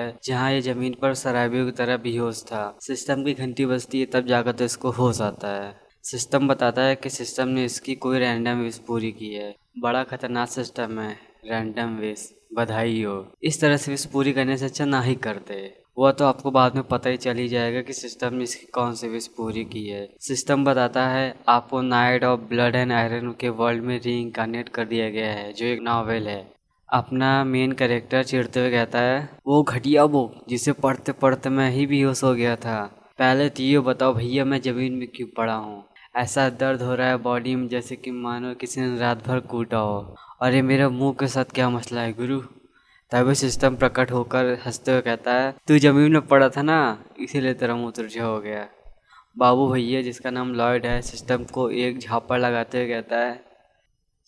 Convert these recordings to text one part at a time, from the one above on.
है जहाँ ये जमीन पर शराबियों की तरह बेहोश था। सिस्टम की घंटी बजती है तब जाकर तो इसको होश आता है। सिस्टम बताता है कि सिस्टम ने इसकी कोई रैंडम विश पूरी की है। बड़ा खतरनाक सिस्टम है, रैंडम विश, बधाई हो। इस तरह से विश पूरी करने से अच्छा ना ही करते। वो तो आपको बाद में पता ही चल ही जाएगा कि सिस्टम ने इसकी कौन सी विश पूरी की है। सिस्टम बताता है आपको night of blood and iron के वर्ल्ड में री इनकारनेट कर दिया गया है, जो एक नॉवेल है। अपना मेन कैरेक्टर चिढ़ते हुए कहता है वो घटिया बुक जिसे पढ़ते पढ़ते मैं ही बेहोश हो गया था। पहले तो ये बताओ भैया मैं ज़मीन में क्यों पड़ा हूँ। ऐसा दर्द हो रहा है बॉडी में जैसे कि मानो किसी ने रात भर कूटा हो। और ये मेरा मुंह के साथ क्या मसला है गुरु। तभी सिस्टम प्रकट होकर हंसते हुए कहता है तू जमीन में पड़ा था ना, इसीलिए तेरा मुंह तिरछा हो गया। बाबू भैया जिसका नाम लॉयड है सिस्टम को एक झापड़ लगाते हुए कहता है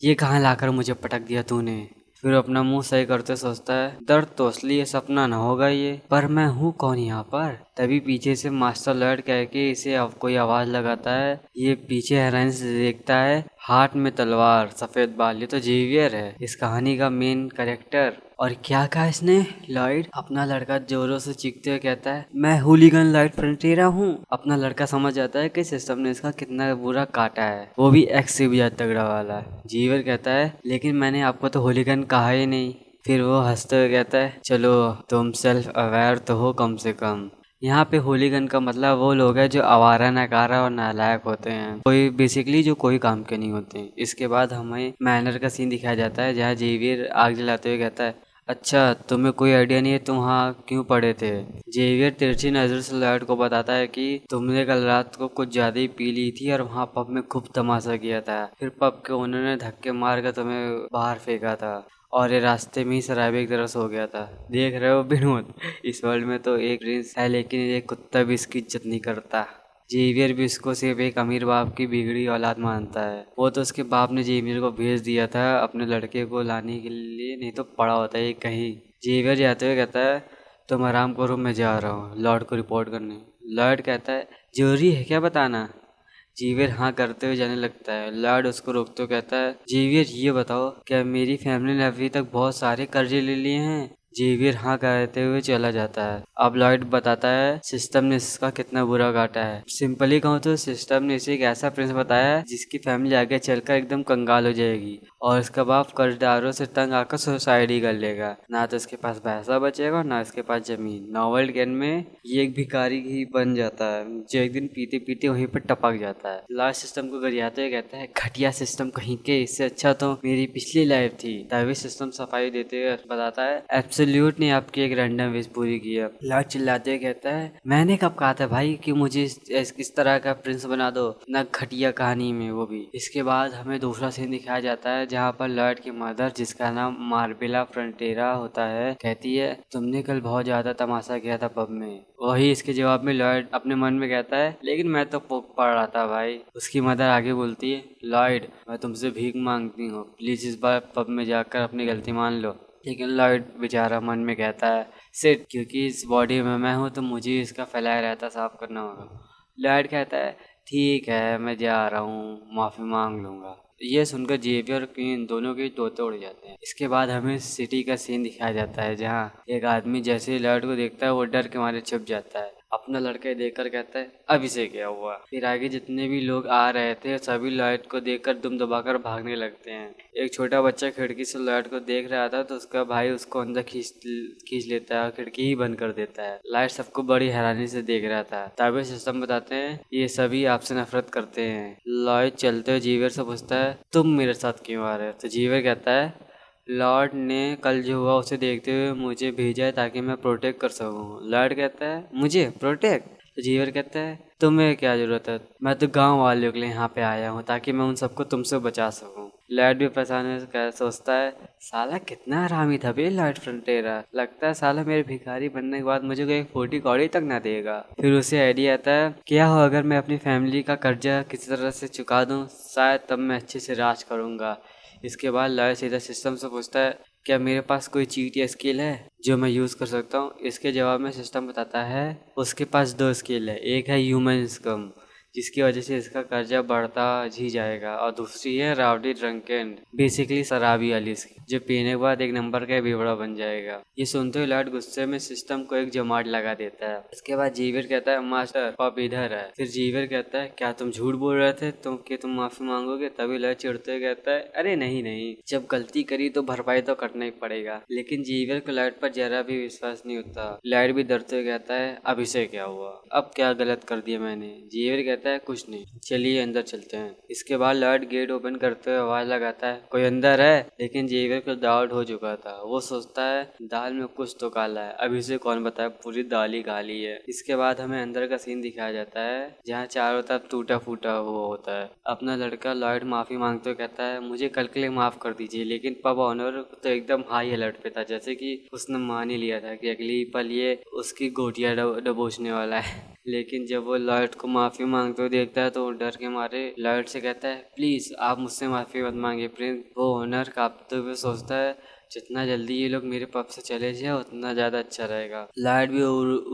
ये कहाँ लाकर मुझे पटक दिया तूने। फिर अपना मुंह सही करते सोचता है दर्द तो असली है, सपना ना होगा ये। पर मैं हूँ कौन यहाँ पर। तभी पीछे से मास्टर लॉयड कह के इसे कोई आवाज लगाता है। ये पीछे हैरानी से देखता है, हाथ में तलवार, सफेद बाल। ये तो जेवियर है, इस कहानी का मेन कैरेक्टर। और क्या कहा इसने, लॉयड अपना लड़का जोरों से चीखते हुए कहता है मैं हुलीगन लॉयड फ्रंटियरा हूँ। अपना लड़का समझ जाता है कि सिस्टम ने इसका कितना बुरा काटा है, वो भी एक्स से भी ज्यादा तगड़ा वाला। जीवर कहता है लेकिन मैंने आपको तो होलीगन कहा ही नहीं। फिर वो हंसते हुए कहता है चलो तुम सेल्फ अवेयर तो हो कम से कम। यहाँ पे होलीगन का मतलब वो लोग हैं जो आवारा, नकारा और नालायक होते हैं, कोई बेसिकली जो कोई काम के नहीं होते हैं। इसके बाद हमें मैनर का सीन दिखाया जाता है जहाँ जेवियर आग जलाते हुए कहता है अच्छा तुम्हें कोई आइडिया नहीं है तुम वहाँ क्यों पड़े थे। जेवियर तिरछी नजर से लॉयड को बताता है कि तुमने कल रात को कुछ ज्यादा ही पी ली थी और वहाँ पब में खूब तमाशा किया था। फिर पब के उन्होंने धक्के मार कर तुम्हें बाहर फेंका था और ये रास्ते में ही शराबी की तरह सो गया था। देख रहे हो विनोद, इस वर्ल्ड में तो एक प्रिंस है लेकिन एक कुत्ता भी इसकी इज्जत नहीं करता। जेवियर भी उसको सिर्फ एक अमीर बाप की बिगड़ी औलाद मानता है। वो तो उसके बाप ने जेवियर को भेज दिया था अपने लड़के को लाने के लिए, नहीं तो पड़ा होता है कहीं। जेवियर जाते हुए कहता है तुम आराम करो मैं जा रहा हूँ लॉर्ड को रिपोर्ट करने। लॉर्ड कहता है जरूरी है क्या बताना। जेवियर हाँ करते हुए जाने लगता है। लॉर्ड उसको रोकते हुए कहता है जेवियर ये बताओ क्या मेरी फैमिली ने अभी तक बहुत सारे कर्जे ले लिए हैं। जेवियर हाँ कहते हुए चला जाता है। अब लॉयड बताता है सिस्टम ने इसका कितना बुरा काटा है। सिंपली कहूँ तो सिस्टम ने इसे एक ऐसा प्रिंस बताया है जिसकी फैमिली आगे चलकर एकदम कंगाल हो जाएगी और इसका बाप कर्जदारों से तंग आकर सुसाइड ही कर लेगा। ना तो इसके पास पैसा बचेगा ना इसके पास जमीन। नॉवेल के एंड में ये एक भिखारी ही बन जाता है जो एक दिन पीते पीते वहीं पर टपक जाता है। लास्ट सिस्टम को गरियाते हुए कहता है घटिया सिस्टम कहीं के, इससे अच्छा तो मेरी पिछली लाइफ थी। तभी सिस्टम सफाई देते हुए बताता है एब्सोल्यूट ने आपकी एक रैंडम विश पूरी की है। लॉर्ड चिल्लाते हुए कहता है मैंने कब कहा था भाई कि मुझे इस तरह का प्रिंस बना दो, ना घटिया कहानी में वो भी। इसके बाद हमें दूसरा सीन दिखाया जाता है जहाँ पर लॉर्ड की मदर जिसका नाम मार्बेला फ्रंटेरा होता है कहती है तुमने कल बहुत ज्यादा तमाशा किया था पब में। वही इसके जवाब में लॉर्ड अपने मन में कहता है लेकिन मैं तो पढ़ रहा था भाई। उसकी मदर आगे बोलती है लॉर्ड मैं तुमसे भीख मांगती हूँ, प्लीज इस बार पब में जाकर अपनी गलती मान लो। लेकिन लॉर्ड बेचारा मन में कहता है सिट क्योंकि इस बॉडी में मैं हूँ तो मुझे इसका फैलाया रहता साफ करना होगा। लॉर्ड कहता है ठीक है मैं जा रहा हूँ, माफ़ी मांग लूँगा। ये सुनकर जेवियर और क्वीन दोनों के तोते उड़ जाते हैं। इसके बाद हमें सिटी का सीन दिखाया जाता है जहाँ एक आदमी जैसे ही लॉर्ड को देखता है वो डर के मारे छुप जाता है। अपना लड़का देखकर कहता है अब इसे क्या हुआ। फिर आगे जितने भी लोग आ रहे थे सभी लॉयड को देखकर दुम दबाकर भागने लगते हैं। एक छोटा बच्चा खिड़की से लॉयड को देख रहा था तो उसका भाई उसको अंदर खींच लेता है और खिड़की ही बंद कर देता है। लॉयड सबको बड़ी हैरानी से देख रहा था। तभी सिस्टम बताते हैं ये सभी आपसे नफरत करते हैं। लॉयड चलते हुए जीवियर से पूछता है तुम मेरे साथ क्यों आ रहे हो। तो जीवियर कहता है लॉर्ड ने कल जो हुआ उसे देखते हुए मुझे भेजा है ताकि मैं प्रोटेक्ट कर सकूं। लॉर्ड कहता है मुझे प्रोटेक्ट। तो जीवर कहता है तुम्हें क्या जरूरत है, मैं तो गांव वालों के लिए यहाँ पे आया हूँ ताकि मैं उन सबको तुमसे बचा सकूं। लॉर्ड भी परेशान सोचता है साला कितना हरामी था बे लॉर्ड फ्रंटेरा, लगता है साला मेरे भिखारी बनने के बाद मुझे कोई 40 कौड़ी तक ना देगा। फिर उसे आइडिया आता है क्या हो अगर मैं अपनी फैमिली का कर्जा किसी तरह से चुका दूं, शायद तब मैं अच्छे से राज करूंगा। इसके बाद लॉयड सीधा सिस्टम से पूछता है क्या मेरे पास कोई चीट या स्किल है जो मैं यूज़ कर सकता हूँ। इसके जवाब में सिस्टम बताता है उसके पास 2 स्किल है, एक है ह्यूमन स्कम जिसकी वजह से इसका कर्जा बढ़ता ही जाएगा। और दूसरी है राउडी ड्रंकन, बेसिकली शराबी अलिस, जो पीने के बाद एक नंबर का बेवड़ा बन जाएगा। ये सुनते हुए लॉयड गुस्से में सिस्टम को एक जमाट लगा देता है। इसके बाद जीवियर कहता है मास्टर पब इधर है। फिर जीवियर कहता है क्या तुम झूठ बोल रहे थे कि तुम माफी मांगोगे? तभी लॉयड चिढ़ते हुए कहता है अरे नहीं, जब गलती करी तो भरपाई तो करना ही पड़ेगा। लेकिन जीवियर को लॉयड पर जरा भी विश्वास नहीं होता। लॉयड भी डरते हुए कहता है अब इसे क्या हुआ, अब क्या गलत कर दिया मैंने? जीवियर कहता है कुछ नहीं, चलिए अंदर चलते हैं। इसके बाद लॉयड गेट ओपन करते हुए आवाज लगाता है कोई अंदर है? लेकिन जीवियर को डाउट हो चुका था। वो सोचता है दाल में कुछ तो काला है, अब इसे कौन बताए, पूरी दाल ही काली है। इसके बाद हमें अंदर का सीन दिखाया जाता है जहाँ चारों तरफ टूटा फूटा हुआ होता है। अपना लड़का लॉयड माफी मांगते हुए कहता है मुझे कल के लिए माफ कर दीजिए। लेकिन पब ऑनर तो एकदम हाई अलर्ट पे था, जैसे कि उसने मान ही लिया था कि अगली पल ये उसकी गोटियां दबोचने वाला है। लेकिन जब वो लॉयड को माफी मांगते हुए देखता है तो वो डर के मारे लॉयड से कहता है प्लीज आप मुझसे माफी मत मांगे प्रिंस। वो ओनर कांपते हुए सोचता है जितना जल्दी ये लोग मेरे पब से चले जाए उतना ज़्यादा अच्छा रहेगा। लॉयड भी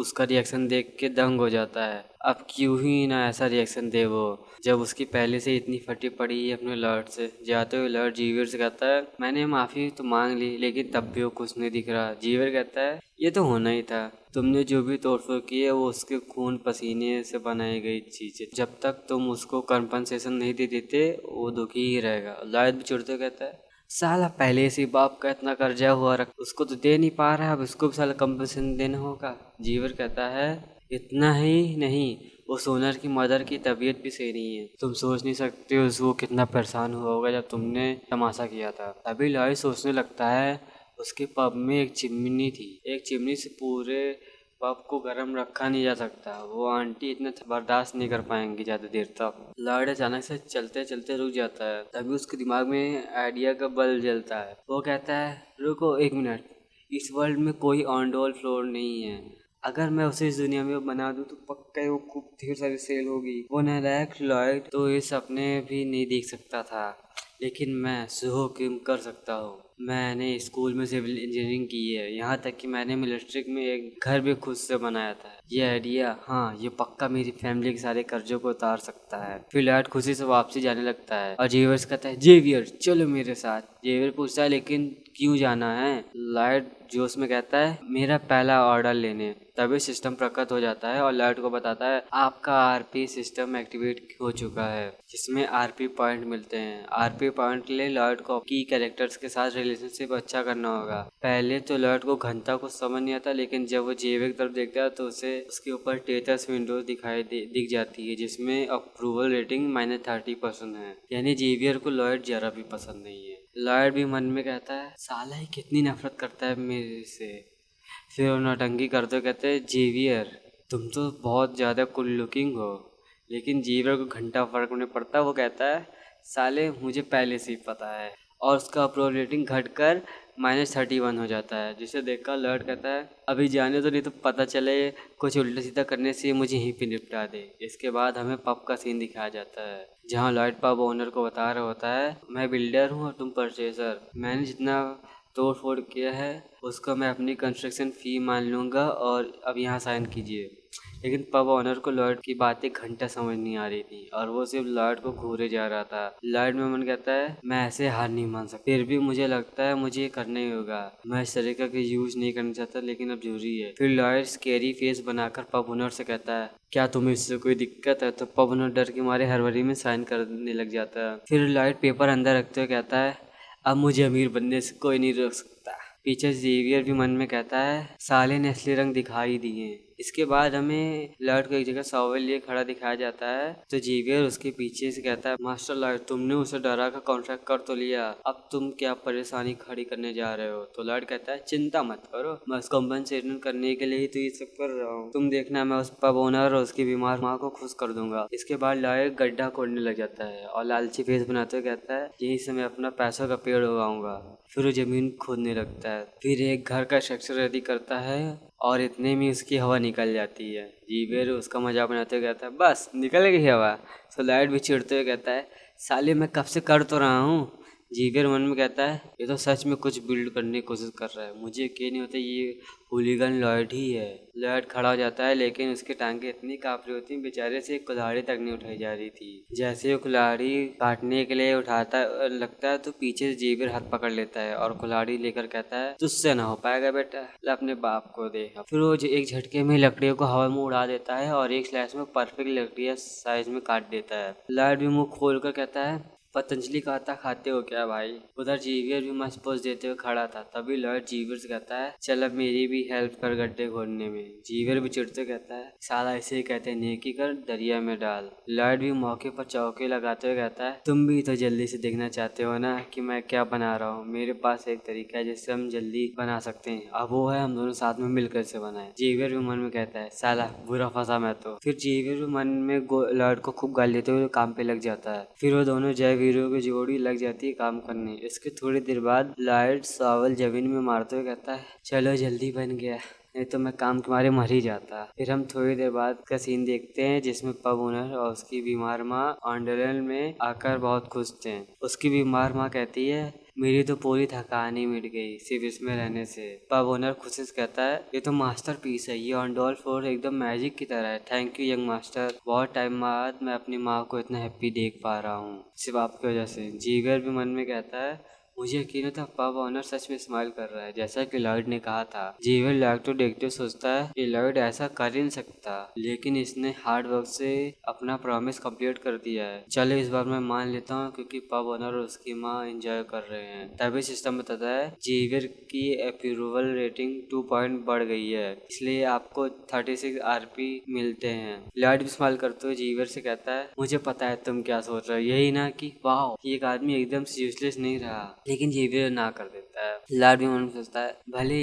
उसका रिएक्शन देख के दंग हो जाता है। अब क्यों ही ना ऐसा रिएक्शन दे वो, जब उसकी पहले से इतनी फटी पड़ी है अपने लॉर्ड से। जाते हुए लॉर्ड जीवियर से कहता है मैंने माफ़ी तो मांग ली लेकिन तब भी वो कुछ नहीं दिख रहा। जीवियर कहता है ये तो होना ही था, तुमने जो भी तोड़फोड़ की है वो उसके खून पसीने से बनाई गई चीज़ है। जब तक तुम उसको कंपनसेशन नहीं दे देते वो दुखी ही रहेगा। लॉयड भी चिढ़ते कहता है साला पहले से बाप का इतना कर्जा हुआ रख, उसको तो दे नहीं पा रहा है, अब उसको भी साला कंपनसेशन देना होगा। जीवियर कहता है इतना ही नहीं, उस ओनर की मदर की तबीयत भी सही नहीं है, तुम सोच नहीं सकते वो कितना परेशान हुआ होगा जब तुमने तमाशा किया था। तभी लॉयड सोचने लगता है उसके पब में एक चिमनी थी, एक चिमनी से पूरे पब को गर्म रखा नहीं जा सकता। वो आंटी इतना बर्दाश्त नहीं कर पाएंगी ज़्यादा देर तक। लॉयड अचानक से चलते चलते रुक जाता है। तभी उसके दिमाग में आइडिया का बल्ब जलता है। वो कहता है रुको एक मिनट, इस वर्ल्ड में कोई ऑन डोल फ्लोर नहीं है, अगर मैं उसे इस दुनिया में बना दूं तो पक्का वो खूब ढेर सारी सेल होगी। वो नालायक लॉयड तो ये सपने भी नहीं देख सकता था, लेकिन मैं सुहो किम कर सकता हूँ। मैंने स्कूल में सिविल इंजीनियरिंग की है, यहाँ तक कि मैंने मिलिट्री में एक घर भी खुद से बनाया था। ये आइडिया, हाँ ये पक्का मेरी फैमिली के सारे कर्जों को उतार सकता है। फिर लॉयड खुशी से वापसी जाने लगता है और जेवियर कहता है जेवियर चलो मेरे साथ। जेवियर पूछता है लेकिन क्यों जाना है? लॉयड जोश में कहता है मेरा पहला ऑर्डर लेने। तभी सिस्टम प्रकट हो जाता है और लॉयड को बताता है आपका आरपी सिस्टम एक्टिवेट हो चुका है, जिसमें आरपी पॉइंट मिलते हैं। आरपी पॉइंट के लिए लॉयड को की कैरेक्टर्स के साथ रिलेशनशिप अच्छा करना होगा। पहले तो लॉयड को घंटा कुछ समझ नहीं आता, लेकिन जब वो जेवियर की तरफ देखता है तो उसे उसके ऊपर स्टेटस विंडो दिख जाती है जिसमें अप्रूवल रेटिंग -30% है, यानी जेवियर को लॉयड जरा भी पसंद नहीं है। लॉयड भी मन में कहता है साला ही कितनी नफरत करता है मेरे से। फिर वो नौटंकी करते कहते हैं जेवियर तुम तो बहुत ज़्यादा कूल लुकिंग हो। लेकिन जेवियर को घंटा फर्क नहीं पड़ता। वो कहता है साले मुझे पहले से ही पता है, और उसका अप्रूवल रेटिंग घटकर -31 हो जाता है, जिसे देखकर लॉयड कहता है अभी जाने तो नहीं तो पता चले कुछ उल्टा सीधा करने से मुझे यहीं पे निपटा दे। इसके बाद हमें पब का सीन दिखाया जाता है जहाँ लॉयड पब ओनर को बता रहा होता है मैं बिल्डर हूँ और तुम परचेजर, मैंने जितना तोड़ फोड़ किया है उसका मैं अपनी कंस्ट्रक्शन फ़ी मान लूँगा और अब यहाँ साइन कीजिए। लेकिन पब ऑनर को लॉयड की बातें घंटा समझ नहीं आ रही थी और वो सिर्फ लॉयड को घूरे जा रहा था। लॉयड में मन कहता है मैं ऐसे हार नहीं मान सकता, फिर भी मुझे लगता है मुझे ये करना ही होगा। मैं इस तरीके का यूज नहीं करना चाहता लेकिन अब जरूरी है। फिर लॉयड स्केरी फेस बनाकर पब ओनर से कहता है क्या तुम्हें इससे कोई दिक्कत है? तो पब ओनर डर के मारे हड़बड़ी में साइन करने लग जाता है। फिर लॉयड पेपर अंदर रखते हुए कहता है अब मुझे अमीर बनने से कोई नहीं रोक सकता। पीछे जेवियर भी मन में कहता है साले ने असली रंग दिखाई दिए। इसके बाद हमें लॉयड को एक जगह शॉवेल लिए खड़ा दिखाया जाता है तो जेवियर उसके पीछे से कहता है मास्टर लॉयड तुमने उसे डरा कर कॉन्ट्रैक्ट कर तो लिया, अब तुम क्या परेशानी खड़ी करने जा रहे हो? तो लॉयड कहता है चिंता मत करो, मैं उसको कंपनसेशन करने के लिए ही तो ये सब कर रहा हूँ, तुम देखना मैं उस पब ओनर और उसकी बीमार माँ को खुश कर दूंगा। इसके बाद लॉयड गड्ढा खोदने लग जाता है और लालची फेस बनाते हुए कहता है यहीं से मैं अपना पैसों का पेड़ उगाऊंगा। फिर वो जमीन खोदने लगता है, फिर एक घर का स्ट्रक्चर रेडी करता है और इतने में उसकी हवा निकल जाती है। जेवियर उसका मजाक बनाते हुए कहता है बस निकल गई हवा। तो लॉयड भी चिढ़ते हुए कहता है साले मैं कब से कर तो रहा हूँ। जेवियर मन में कहता है ये तो सच में कुछ बिल्ड करने की कोशिश कर रहा है, मुझे यकीन नहीं होता ये हुलिगन लॉयड ही है। लॉयड खड़ा हो जाता है, लेकिन उसकी टांगें इतनी काँप रही होती हैं, बेचारे से एक कुल्हाड़ी तक नहीं उठाई जा रही थी। जैसे ही वो कुल्हाड़ी काटने के लिए उठाता लगता है तो पीछे से जेवियर हाथ पकड़ लेता है और कुल्हाड़ी लेकर कहता है, तुझसे ना हो पाएगा बेटा, ले अपने बाप को दे। फिर वो एक झटके में लकड़ियों को हवा में उड़ा देता है और एक स्लैश में परफेक्ट लकड़ियां साइज में काट देता है। लॉयड भी मुंह खोल कर कहता है, पतंजलि का आटा खाते हो क्या भाई? उधर जेवियर भी मस्त पोज देते हुए खड़ा था। तभी लॉयड जेवियर से कहता है, चल अब मेरी भी हेल्प कर गड्ढे खोदने में। जेवियर भी चिढ़ते कहता है, साला ऐसे ही कहते हैं, नेकी कर दरिया में डाल। लॉयड भी मौके पर चौके लगाते हुए कहता है, तुम भी तो जल्दी से देखना चाहते हो ना कि मैं क्या बना रहा हूँ। मेरे पास एक तरीका है जिससे हम जल्दी बना सकते हैं, अब वो है हम दोनों साथ में मिलकर से बनाए। जेवियर भी मन में कहता है, साला बुरा फंसा मैं तो। फिर जेवियर भी मन में लॉयड को खूब गाली देते हुए काम पे लग जाता है। फिर वो दोनों जय वीरों की जोड़ी लग जाती है काम करने। इसके थोड़ी देर बाद लॉयड शॉवेल जमीन में मारते हुए कहता है, चलो जल्दी बन गया, नहीं तो मैं काम के मारे मर ही जाता। फिर हम थोड़ी देर बाद का सीन देखते हैं जिसमें पब ओनर और उसकी बीमार माँ ऑन्डरलैंड में आकर बहुत खुश थे। उसकी बीमार माँ कहती है, मेरी तो पूरी थकान ही मिट गई सिर्फ इसमें रहने से। पब ओनर खुशी से कहता है, ये तो मास्टर पीस है, ये ऑन फ्लोर एकदम मैजिक की तरह है। थैंक यू यंग मास्टर, बहुत टाइम बाद मैं अपनी माँ को इतना हैप्पी देख पा रहा हूँ सिर्फ आपकी वजह से। जेवियर भी मन में कहता है, मुझे यकीन था पब ओनर सच में स्माइल कर रहा है जैसा कि लॉयड ने कहा था। जेवियर लॉयड को देखते सोचता है कि लॉयड ऐसा कर ही नहीं सकता, लेकिन इसने हार्ड वर्क से अपना प्रॉमिस कंप्लीट कर दिया है। चलो इस बार मैं मान लेता हूँ क्योंकि पब ओनर और उसकी माँ एंजॉय कर रहे हैं। तभी सिस्टम बताता है जेवियर की अप्रूवल रेटिंग 2 पॉइंट बढ़ गई है, इसलिए आपको 36 RP मिलते हैं। लॉयड भी स्माइल करते हुए जेवियर से कहता है, मुझे पता है तुम क्या सोच रहे हो, यही ना कि वाह एक आदमी एकदम से यूजलेस नहीं रहा। लेकिन जेवियर ना कर देता है। लॉयड भी मन में सोचता है, भले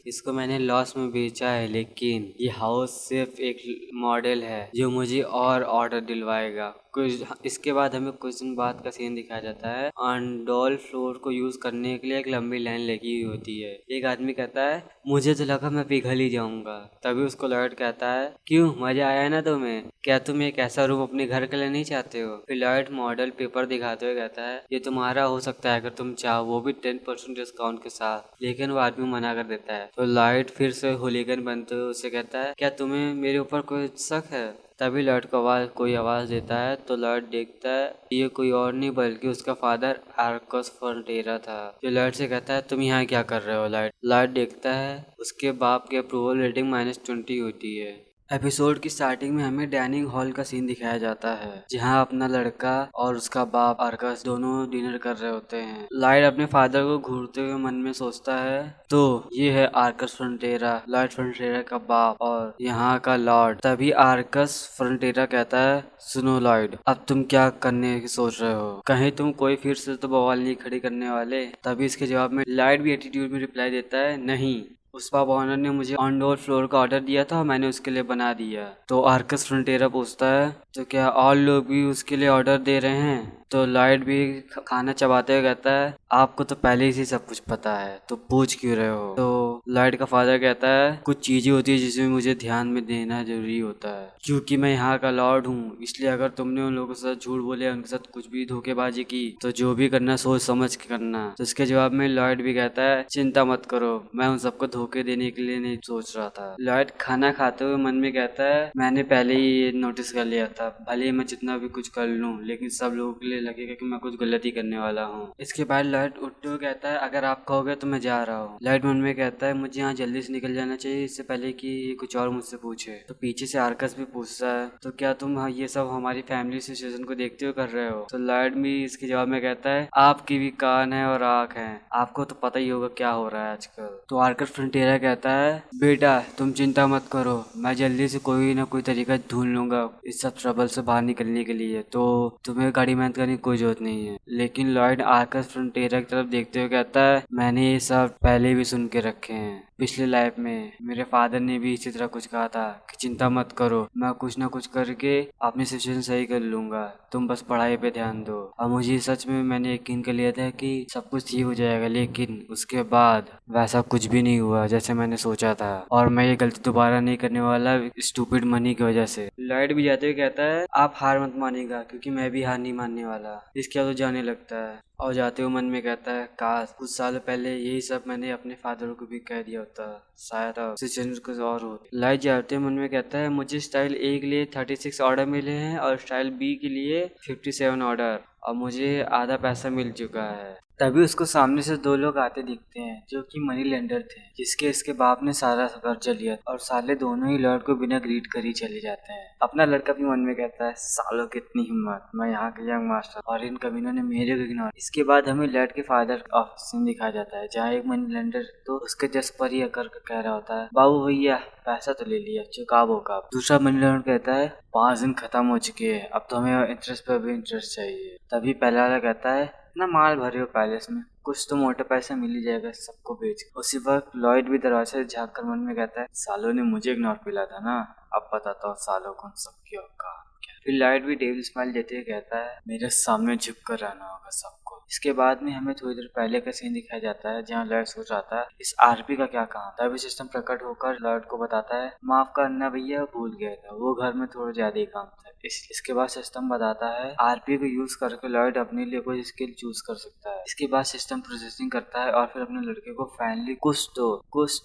इसको मैंने लॉस में बेचा है, लेकिन ये हाउस सिर्फ एक मॉडल है जो मुझे और ऑर्डर दिलवाएगा। कुछ इसके बाद हमें कुछ दिन बाद का सीन दिखाया जाता है। ऑन फ्लोर को यूज करने के लिए एक लंबी लाइन लगी हुई होती है। एक आदमी कहता है, मुझे तो लगा मैं पिघल ही जाऊंगा। तभी उसको लॉयड कहता है, क्यों मजा आया ना तुम्हें? क्या तुम एक ऐसा रूम अपने घर के लिए नहीं चाहते हो? फिर लॉयड मॉडल पेपर दिखाते हुए कहता है, ये तुम्हारा हो सकता है अगर तुम चाहो, वो भी 10% डिस्काउंट के साथ। लेकिन वो आदमी मना कर देता है। तो लॉयड फिर से होलीगन बनते हुए उससे कहता है, क्या तुम्हें मेरे ऊपर कोई शक है? तभी लॉयड को कोई आवाज़ देता है। तो लॉयड देखता है ये कोई और नहीं बल्कि उसका फादर आर्कस फ्रंटेरा था, जो लॉयड से कहता है, तुम यहाँ क्या कर रहे हो? लॉयड देखता है उसके बाप की अप्रूवल रेटिंग -20 होती है। एपिसोड की स्टार्टिंग में हमें डाइनिंग हॉल का सीन दिखाया जाता है, जहां अपना लड़का और उसका बाप आर्कस दोनों डिनर कर रहे होते हैं। लॉयड अपने फादर को घूरते हुए मन में सोचता है, तो ये है आर्कस फ्रंटेरा, लॉयड फ्रंटेरा का बाप और यहाँ का लॉर्ड। तभी आर्कस फ्रंटेरा कहता है, सुनो लॉयड, अब तुम क्या करने की सोच रहे हो? कहीं तुम कोई फिर से तो बवाल नहीं खड़ी करने वाले? तभी इसके जवाब में लॉयड भी एटीट्यूड में रिप्लाई देता है, नहीं, उस पब ओनर ने मुझे ऑन फ्लोर का ऑर्डर दिया था, मैंने उसके लिए बना दिया। तो आर्कस फ्रंटेरा पूछता है, तो क्या और लोग भी उसके लिए ऑर्डर दे रहे हैं? तो लॉयड भी खाना चबाते हुए कहता है, आपको तो पहले ही सब कुछ पता है, तो पूछ क्यों रहे हो? तो लॉयड का फादर कहता है, कुछ चीजें होती है जिसमें मुझे ध्यान में देना जरूरी होता है, क्योंकि मैं यहाँ का लॉर्ड हूँ। इसलिए अगर तुमने उन लोगों के साथ झूठ बोले, उनके साथ कुछ भी धोखेबाजी की, तो जो भी करना सोच समझ के करना। तो इसके जवाब में लॉयड भी कहता है, चिंता मत करो, मैं उन सबको धोखे देने के लिए नहीं सोच रहा था। लॉयड खाना खाते हुए मन में कहता है, मैंने पहले ही ये नोटिस कर लिया था, भले ही मैं जितना भी कुछ कर लूँ, लेकिन सब लोगों के लिए लगेगा कि मैं कुछ गलती करने वाला हूँ। इसके बाद लॉयड उठते हुए कहता है, अगर आप कहोगे तो मैं जा रहा हूँ। लॉयड मन में कहता है, मुझे यहाँ जल्दी से निकल जाना चाहिए, इससे पहले कि कुछ और मुझसे पूछे। तो पीछे से आर्कस भी पूछता है, तो क्या तुम ये सब हमारी फैमिली सिचुएशन को देखते हुए कर रहे हो? तो लॉयड भी इसके जवाब में कहता है, आपकी भी कान है और आँख है, आपको तो पता ही होगा क्या हो रहा है आजकल। तो आर्कस फ्रंटेरा कहता है, बेटा तुम चिंता मत करो, मैं जल्दी से कोई ना कोई तरीका ढूंढ लूंगा इस सब ट्रबल से बाहर निकलने के लिए, तो तुम्हें गाड़ी मेहनत करने की कोई जरूरत नहीं है। लेकिन लॉयड आर्कस फ्रंटेरा की तरफ देखते हुए कहता है, मैंने ये सब पहले भी सुन के रखे हैं, पिछले लाइफ में मेरे फादर ने भी इसी तरह कुछ कहा था कि चिंता मत करो, मैं कुछ ना कुछ करके अपनी सिचुएशन सही कर लूंगा, तुम बस पढ़ाई पे ध्यान दो। और मुझे सच में मैंने यकीन कर लिया था कि सब कुछ ठीक हो जाएगा, लेकिन उसके बाद वैसा कुछ भी नहीं हुआ जैसे मैंने सोचा था, और मैं ये गलती दोबारा नहीं करने वाला स्टूपिड मनी की वजह से। लॉयड भी जाते हुए कहता है, आप हार मत मानिएगा, क्योंकि मैं भी हार नहीं मानने वाला। इसके बाद तो जाने लगता है और जाते हुए मन में कहता है, काश कुछ साल पहले यही सब मैंने अपने फादर को भी कह दिया होता, शायद सिचुएशन कुछ और होती। लाइट जाते मन में कहता है मुझे स्टाइल ए के लिए 36 ऑर्डर मिले हैं और स्टाइल बी के लिए 57 ऑर्डर, और मुझे आधा पैसा मिल चुका है। तभी उसको सामने से दो लोग आते दिखते हैं जो कि मनी लेंडर थे, जिसके इसके बाप ने सारा कर्जा लिया, और साले दोनों ही लॉर्ड को बिना ग्रीट कर ही चले जाते हैं। अपना लड़का भी मन में कहता है सालों की इतनी हिम्मत, मैं यहाँ के यंग मास्टर और इन कमीनों ने मेरे को इग्नोर। इसके बाद हमें लॉर्ड के फादर ऑफिस में दिखाया जाता है, जहाँ एक मनी लेंडर तो उसके जस्ट पर ही आकर कह रहा होता है बाबू भैया पैसा तो ले लिया, चुकाव होगा। दूसरा मनी लेंडर कहता है 5 दिन खत्म हो चुके हैं, अब तो हमें इंटरेस्ट पर भी इंटरेस्ट चाहिए। तभी पहला वाला कहता है ना माल भरे हो पैलेस में, कुछ तो मोटा पैसा मिल ही जाएगा सबको बेच। उसी वक्त लॉयड भी दरवाजे से झाँक कर मन में कहता है सालों ने मुझे इग्नोर मिला था ना, अब बताता हूँ सालों को सबकी औकात क्या। फिर लॉयड भी डेविल स्माइल देते हुए कहता है मेरे सामने झुक कर रहना होगा सबको। इसके बाद में हमें थोड़ी देर पहले का सीन दिखाया जाता है, जहाँ लॉयड सोच रहा था इस आरपी का क्या काम। तभी सिस्टम प्रकट होकर लॉयड को बताता है माफ करना भैया, भूल गया था, वो घर में थोड़ा ज्यादा ही काम था। इसके बाद सिस्टम बताता है आरपी को यूज करके लॉयड अपने लिए कोई स्किल चूज कर सकता है। इसके बाद सिस्टम प्रोसेसिंग करता है और फिर अपने लड़के को फाइनली कुछ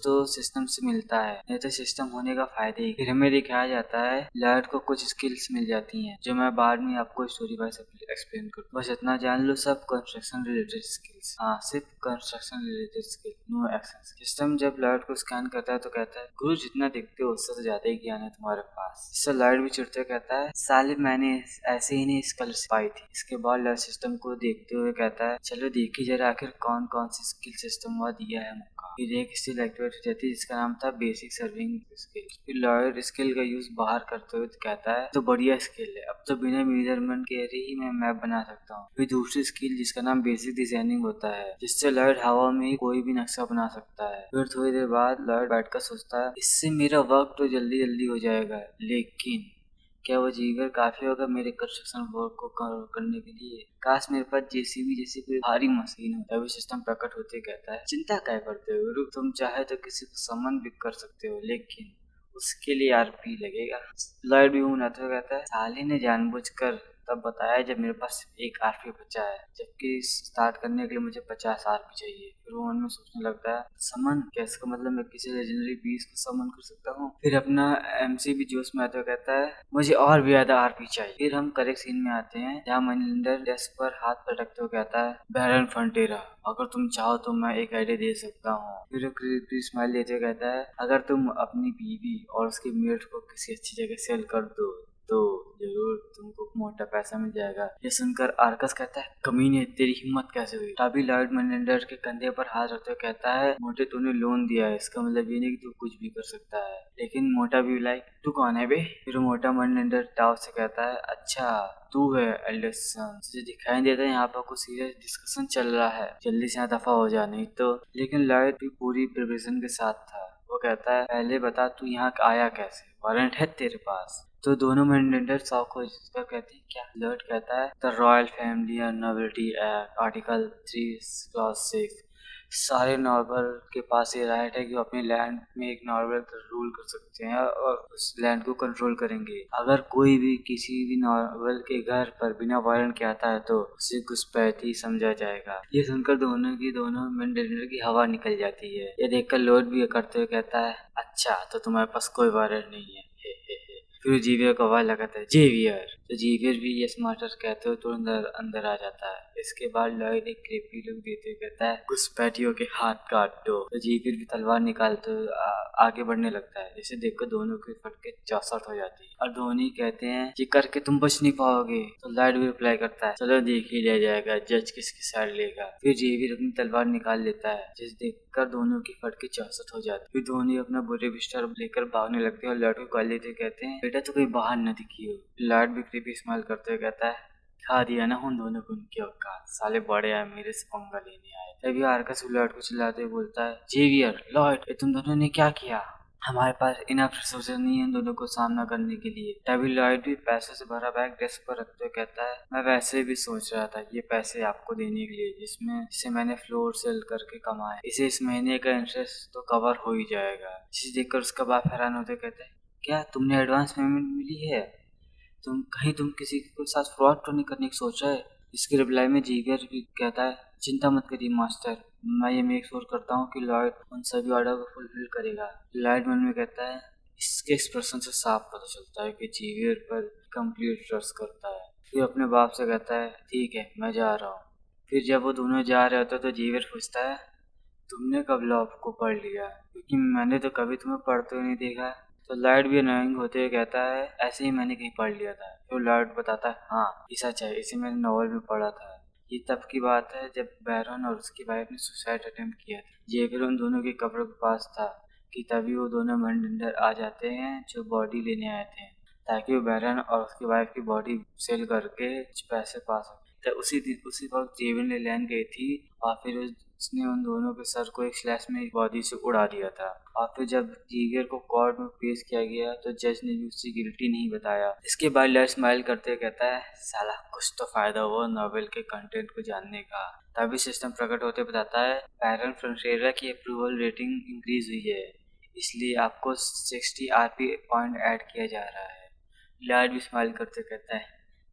तो सिस्टम से मिलता है, नहीं तो सिस्टम होने का फायदा ही। फिर हमें दिखाया जाता है लॉयड को कुछ स्किल्स मिल जाती हैं, जो मैं बाद में आपको स्टोरी वाइज एक्सप्लेन करूँ। बस इतना जान लो सब कंस्ट्रक्शन रिलेटेड स्किल्स, हाँ सिर्फ construction related skill, no action. System जब लॉयड को स्कैन करता है तो कहता है गुरु जितना देखते हो उससे तो ज्यादा ही ज्ञान है तुम्हारे पास। इससे लॉयड भी चिढ़ते कहता है साले मैंने ऐसे ही नहीं स्किल पाई थी। इसके बाद लॉयड सिस्टम को देखते हुए कहता है चलो देखी जरा आखिर कौन कौन सी स्किल सिस्टम हुआ दिया है मौका। फिर एक स्किल एक्टिवेट हो जाती है जिसका नाम था बेसिक सर्विंग स्किल। फिर लॉयड स्किल का यूज बाहर करते हुए कहता है तो बढ़िया स्किल है, अब तो बिना मेजरमेंट के ही मैं मैप बना सकता हूँ। फिर दूसरी स्किल जिसका नाम बेसिक डिजाइनिंग होता है, जिससे लॉयड हवा में ही कोई भी नक्शा बना सकता है। फिर थोड़ी देर बाद लॉयड बैठकर सोचता है इससे मेरा वर्क तो जल्दी जल्दी हो जाएगा, लेकिन क्या वो जीवर काफी होगा मेरे कंस्ट्रक्शन वर्क को करने के लिए? काश मेरे पास जेसीबी जैसी कोई भारी मशीन हो। तभी सिस्टम प्रकट होते कहता है चिंता क्या करते हो गुरु, तुम चाहे तो किसी को समन भी कर सकते हो, लेकिन उसके लिए आरपी लगेगा। लॉयड भी उनाते हुए कहता है साले ने जानबूझकर तब बताया जब मेरे पास एक आरपी बचा है, जबकि स्टार्ट करने के लिए मुझे 50 आरपी चाहिए। फिर वो मन में सोचने लगता है समन क्या, इसका मतलब मैं किसी लेजेंडरी बीस को समन कर सकता हूँ। फिर अपना एमसी भी जोश में आते हुए कहता है मुझे और भी ज्यादा आरपी चाहिए। फिर हम करेक्ट सीन में आते हैं जहाँ मनिलिंडर डेस्क पर हाथ पटकते हुए कहता है बैरन फ्रंटेरा, अगर तुम चाहो तो मैं एक आइडिया दे सकता हूँ। फिर क्रीपी स्माइल देते हुए कहता है अगर तुम अपनी बीवी और उसके मेट को किसी अच्छी जगह सेल कर दो तो जरूर तुमको मोटा पैसा मिल जाएगा। ये सुनकर आर्कस कहता है कमीने तेरी हिम्मत कैसे हुई। तभी लॉयड मनिलिंडर के कंधे पर हाथ रखते हुए कहता है मोटे तूने लोन दिया है, इसका मतलब ये नहीं कि तू कुछ भी कर सकता है। लेकिन मोटा भी लाइक तू कौन है बे। फिर मोटा मनिलिंडर टाव से कहता है अच्छा तू है एल्डरसन, तुझे दिखाई देता है यहाँ पर कुछ सीरियस डिस्कशन चल रहा है, जल्दी से यहाँ दफा हो जा नहीं तो। लेकिन लॉयड भी पूरी प्रिपरेशन के साथ था। वो कहता है पहले बता तू यहाँ आया कैसे, वारंट है तेरे पास। तो दोनों मैंडेटर शौक हो जिसका कहते हैं क्या। लॉर्ड कहता है the royal family and nobility act article 3 clause 6, सारे नॉर्मल के पास ये राइट है कि वो अपने लैंड में एक नॉर्मल रूल कर सकते हैं और उस लैंड को कंट्रोल करेंगे। अगर कोई भी किसी भी नॉर्मल के घर पर बिना वारंट के आता है तो उसे घुसपैठी समझा जाएगा। ये सुनकर दोनों मैंडेटर की हवा निकल जाती है। ये देखकर लॉर्ड भी करते हुए कहता है अच्छा तो तुम्हारे पास कोई वारंट नहीं है। फिर जेवियर को आवाज लगाता है जेवियर, तो जेवियर भी यस मास्टर कहते हुए तुरंत अंदर आ जाता है। इसके बाद लॉयड एक क्रीपी लुक देते हुए कहता है घुसपैठियों के हाथ काट दो। तो जेवियर भी तलवार निकालते हुए आगे बढ़ने लगता है, जिसे देखकर दोनों की फटके 64 हो जाती है और दोनों कहते हैं ये करके तुम बच नहीं पाओगे। तो लॉयड भी रिप्लाई करता है चलो देख ही लिया जाएगा जज किसकी साइड लेगा। फिर जेवियर अपनी तलवार निकाल लेता है, जिसे देखकर दोनों की फटके 64 हो जाती है। फिर दोनों अपना बुरे बिस्तर लेकर भागने लगते हैं और लॉयड को गाली देते कहते हैं बेटा तो कोई बाहर न दिखी हो। लॉयड भी क्रीपी स्माइल करते हुए कहता है खा दिया ना उन दोनों को उनकी औकात, साले बड़े आए मेरे से पंगा लेने आए। तभी आर्कस लॉयड को चिल्लाते हुए बोलता है जेवियर लॉयड ये तुम दोनों ने क्या किया, हमारे पास इनफ रिसोर्सेज नहीं है दोनों को सामना करने के लिए। तभी लॉयड भी पैसों से भरा बैग डेस्क पर रखते हुए कहता है मैं वैसे भी सोच रहा था ये पैसे आपको देने के लिए जिसे मैंने फ्लोर सेल करके कमाए, इसे इस महीने का इंटरेस्ट तो कवर हो ही जाएगा। जिसे देखकर उसका बाप हैरान होते कहते हैं क्या तुमने एडवांस पेमेंट मिली है, तुम किसी के साथ फ्रॉड तो नहीं करने की सोच रहा है। इसके रिप्लाई में जेवियर भी कहता है चिंता मत करिए मास्टर, मैं ये मेक श्योर करता हूँ कि लॉयड उन सभी ऑर्डर को फुलफिल करेगा। लॉयड मन में कहता है, इसके एक्सप्रेशन से साफ पता चलता है कि जेवियर पर कंप्लीट ट्रस्ट करता है। फिर अपने बाप से कहता है, ठीक है मैं जा रहा हूँ। फिर जब वो दोनों जा रहे होते तो जेवियर पूछता है, तुमने कब लॉ को पढ़ लिया, क्योंकि मैंने तो कभी तुम्हें पढ़ते हुए नहीं देखा। तो लॉयड भी अनोइंग होते हुए कहता है, ऐसे ही मैंने कहीं पढ़ लिया था। तो लॉयड बताता है, हाँ ये सच है, इसे मैंने नॉवल में पढ़ा था। ये तब की बात है जब बैरन और उसकी वाइफ ने सुसाइड अटेम्प्ट किया था। जेवियर उन दोनों की कब्र के पास था कि तभी वो दोनों मंडर आ जाते हैं जो बॉडी लेने आए थे, ताकि वो बैरन और उसकी वाइफ की बॉडी सेल करके कुछ पैसे पा सके। तो उसी वक्त जेवियर ने लैंड गई थी और फिर उसने उन दोनों के सर को एक स्लैश में बॉडी से उड़ा दिया था। और फिर जब जेवियर को कोर्ट में पेश किया गया तो जज ने भी उसे गिल्टी नहीं बताया। इसके बाद लॉयड स्माइल करते हुए कहता है, साला कुछ तो फायदा हुआ नॉवेल के कंटेंट को जानने का। तभी सिस्टम प्रकट होते बताता है, बैरन फ्रंटियरा की अप्रूवल रेटिंग इंक्रीज हुई है, इसलिए आपको 60 आरपी पॉइंट ऐड किया जा रहा है। लॉयड भी स्माइल करते कहता है,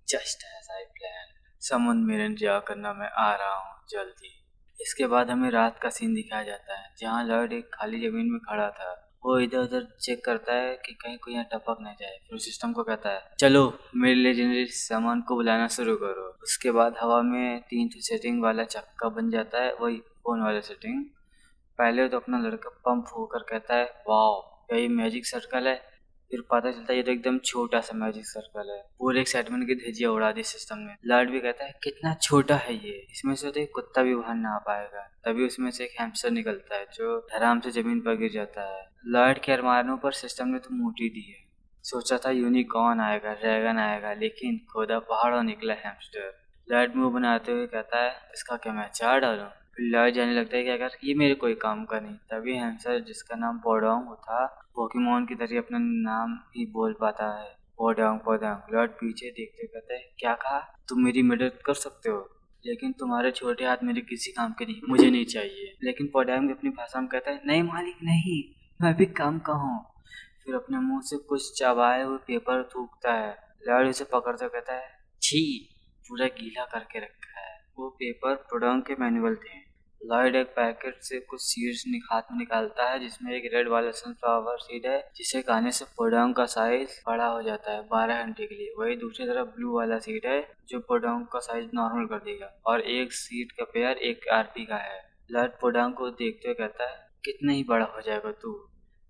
जस्ट एज आई प्लान, समन मेरे इंतजार करना, मैं आ रहा हूँ जल्दी। इसके बाद हमें रात का सीन दिखाया जाता है जहाँ लॉयड एक खाली जमीन में खड़ा था। वो इधर उधर चेक करता है कि कहीं कोई यहाँ टपक न जाए। फिर सिस्टम को कहता है, चलो मेरे लेजेंडरी सामान को बुलाना शुरू करो। उसके बाद हवा में 3 सेटिंग वाला चक्का बन जाता है, वही फोन वाला सेटिंग। पहले तो अपना लड़का पंप होकर कहता है, वाह यही मैजिक सर्कल है। फिर पता चलता है ये तो एकदम छोटा सा मैजिक सर्कल है। पूरे एक्साइटमेंट की धज्जियां उड़ा दी सिस्टम ने। लॉयड भी कहता है, कितना छोटा है ये, इसमें से तो एक कुत्ता भी बाहर ना आ पाएगा। तभी उसमें से एक हैमस्टर निकलता है जो आराम से जमीन पर गिर जाता है। लॉयड के अरमानों पर सिस्टम ने तो मूटी दी है। सोचा था यूनिकॉर्न आएगा, ड्रैगन आएगा, लेकिन खुदा पहाड़ों निकला हैमस्टर। लॉयड मुंह बनाते हुए कहता है, इसका क्या मैं चार डालूं? फिर लॉयड जाने लगता है कि अगर ये मेरे कोई काम का नहीं। तभी हैमस्टर, जिसका नाम पोडोंग था, पोकेमोन की तरह अपना नाम ही बोल पाता है, पोडोंग पोडोंग। लॉयड पीछे देखते कहता है, क्या कहा? तुम मेरी मदद कर सकते हो, लेकिन तुम्हारे छोटे हाथ मेरे किसी काम के नहीं, मुझे नहीं चाहिए। लेकिन पोडोंग अपनी भाषा में कहता है, नहीं मालिक नहीं, मैं भी काम का हूँ। फिर अपने मुंह से कुछ चबाए हुए पेपर थूकता है। लॉयड उसे पकड़ता कहता है, छी, पूरा गीला करके रखा है। वो पेपर पोडोंग के मैनुअल थे। लॉयड एक पैकेट से कुछ सीड्स हाथ में निकालता है, जिसमें एक रेड वाला सनफ्लावर सीड है, जिसे खाने से पोडोंग का साइज बड़ा हो जाता है 12 घंटे के लिए। वही दूसरी तरफ ब्लू वाला सीड है जो पोडोंग का साइज नॉर्मल कर देगा, और एक सीड का पेयर 1 आरपी का है। लॉयड पोडोंग को देखते हुए कहता है, कितना ही बड़ा हो जाएगा तू,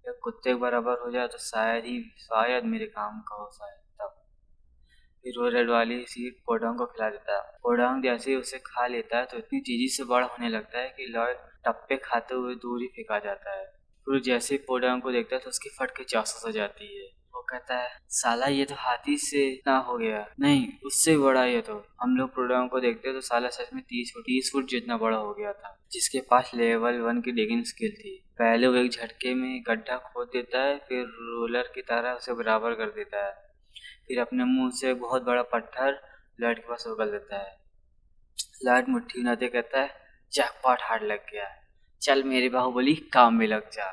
जब कुत्ते के बराबर हो जाए तो शायद मेरे काम का हो, शायद तब। फिर वो रेड वाली सीट पोडोंग को खिला देता है। पोडोंग जैसे ही उसे खा लेता है तो इतनी तेजी से बड़ा होने लगता है कि लॉयड टप्पे खाते हुए दूर ही फेंका जाता है। फिर जैसे ही पोडोंग को देखता है तो उसकी फट के चांस हो जाती है। वो कहता है, साला ये तो हाथी से इतना हो गया, नहीं उससे बड़ा। ये तो हम लोग पोडोंग को देखते हैं तो साला सच में 30 फुट जितना बड़ा हो गया था, जिसके पास लेवल 1 की डिगिंग स्किल थी। पहले वो एक झटके में गड्ढा खोद देता है, फिर रोलर की तरह उसे बराबर कर देता है। फिर अपने मुंह से बहुत बड़ा पत्थर लॉयड के पास उगल देता है। लॉयड मुट्ठी बनाते कहता है, जैकपॉट हार्ड लग गया, चल मेरी बाहुबली काम में लग जा।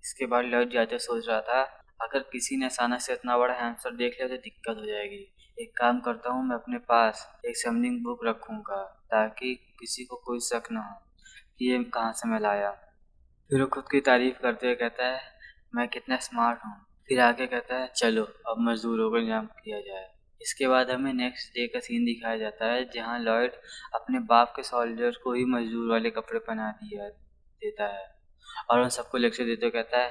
इसके बाद लॉयड जाते सोच रहा था, अगर किसी ने अचानक से इतना बड़ा हैमस्टर देख लिया तो दिक्कत हो जाएगी। एक काम करता हूँ, मैं अपने पास एक समनिंग बुक रखूंगा ताकि किसी को कोई शक ना हो कि ये कहाँ से मैं लाया। फिर वो खुद की तारीफ करते हुए कहता है, मैं कितना स्मार्ट हूँ। फिर आगे कहता है, चलो अब मजदूरों को इंतजाम किया जाए। इसके बाद हमें नेक्स्ट डे का सीन दिखाया जाता है जहाँ लॉयड अपने बाप के सोल्जर को ही मजदूर वाले कपड़े पहना देता है और उन सबको लेक्चर देते हुए कहता है,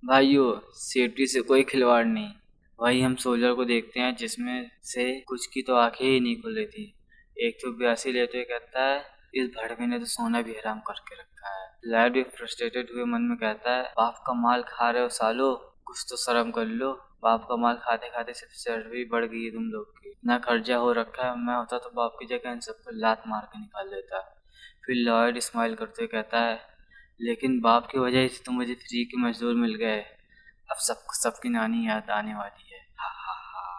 भाइयों सेफ्टी से कोई खिलवाड़ नहीं। वही हम सोल्जर को देखते हैं जिसमें से कुछ की तो आंखें ही नहीं खुल रही थी। एक तो 82 लेते हुए कहता है, इस भड़वे ने तो सोना भी हराम करके रखा है। लॉयड भी फ्रस्ट्रेटेड हुए मन में कहता है, बाप का माल खा रहे हो सालो, कुछ तो शर्म कर लो। बाप का माल खाते खाते सिर्फ चर्बी बढ़ गई है तुम लोग की, इतना खर्चा हो रखा है। मैं होता तो बाप की जगह इन सबको लात मार के निकाल देता। फिर लॉयड स्माइल करते हुए कहता है, लेकिन बाप की वजह से तो मुझे फ्री के मजदूर मिल गए, अब सबकी नानी याद आने वाली है।